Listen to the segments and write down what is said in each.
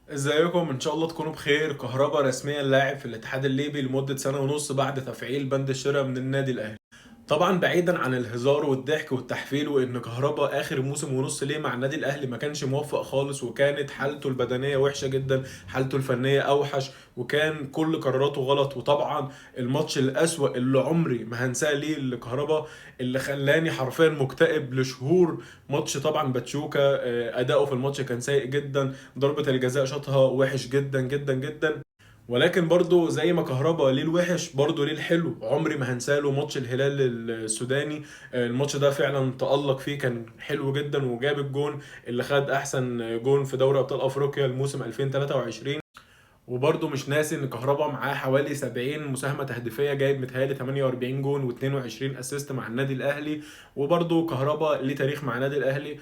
ازيكم؟ ان شاء الله تكونوا بخير. كهربا رسميا لاعب في الاتحاد الليبي لمدة سنة ونص بعد تفعيل بند الشراء من النادي الاهلي. طبعا بعيدا عن الهزار والضحك والتحفيل وان كهربا اخر موسم ونص ليه مع النادي الاهلي ما كانش موفق خالص، وكانت حالته البدنيه وحشه جدا، حالته الفنيه اوحش، وكان كل قراراته غلط. وطبعا الماتش الاسوأ اللي عمري ما هنساه ليه لكهربا، اللي خلاني حرفيا مكتئب لشهور، ماتش طبعا باتشوكا. اداؤه في الماتش كان سيء جدا، ضربة الجزاء شاطها وحش جدا جدا جدا. ولكن برضو زي ما كهربا ليه الوحش برضو ليه الحلو، عمري ما هنساله ماتش الهلال السوداني. الماتش ده فعلا تألق فيه، كان حلو جدا وجاب الجون اللي خد احسن جون في دوري ابطال افريقيا الموسم 2023. وبرضه مش ناسي ان كهربا معاه حوالي 70 مساهمه تهديفيه، جايب متهيألي 48 جون و22 اسيست مع النادي الاهلي. وبرضه كهربا ليه تاريخ مع النادي الاهلي.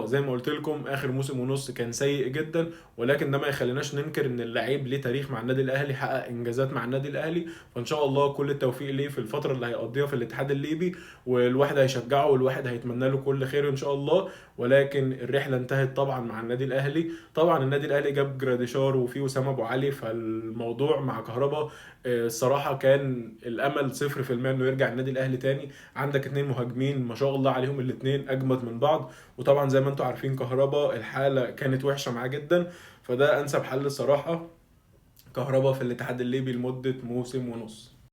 زي ما قلت لكم اخر موسم ونص كان سيء جدا، ولكن ده ما يخليناش ننكر ان اللعيب ليه تاريخ مع النادي الاهلي، حقق انجازات مع النادي الاهلي. فان شاء الله كل التوفيق ليه في الفتره اللي هيقضيها في الاتحاد الليبي، والواحد هيشجعه والواحد هيتمنى له كل خير ان شاء الله. ولكن الرحله انتهت طبعا مع النادي الاهلي. طبعا النادي الاهلي جاب جراديشار وفي وسام ابو علي، فالموضوع مع كهربا الصراحه كان الامل 0% انه يرجع النادي الاهلي تاني. عندك اتنين مهاجمين ما شاء الله عليهم، الاتنين اجمد من بعض. وطبعا زي ما انتم عارفين كهربا الحاله كانت وحشه معاه جدا، فده انسب حل الصراحه. كهربا في الاتحاد الليبي لمده موسم ونص.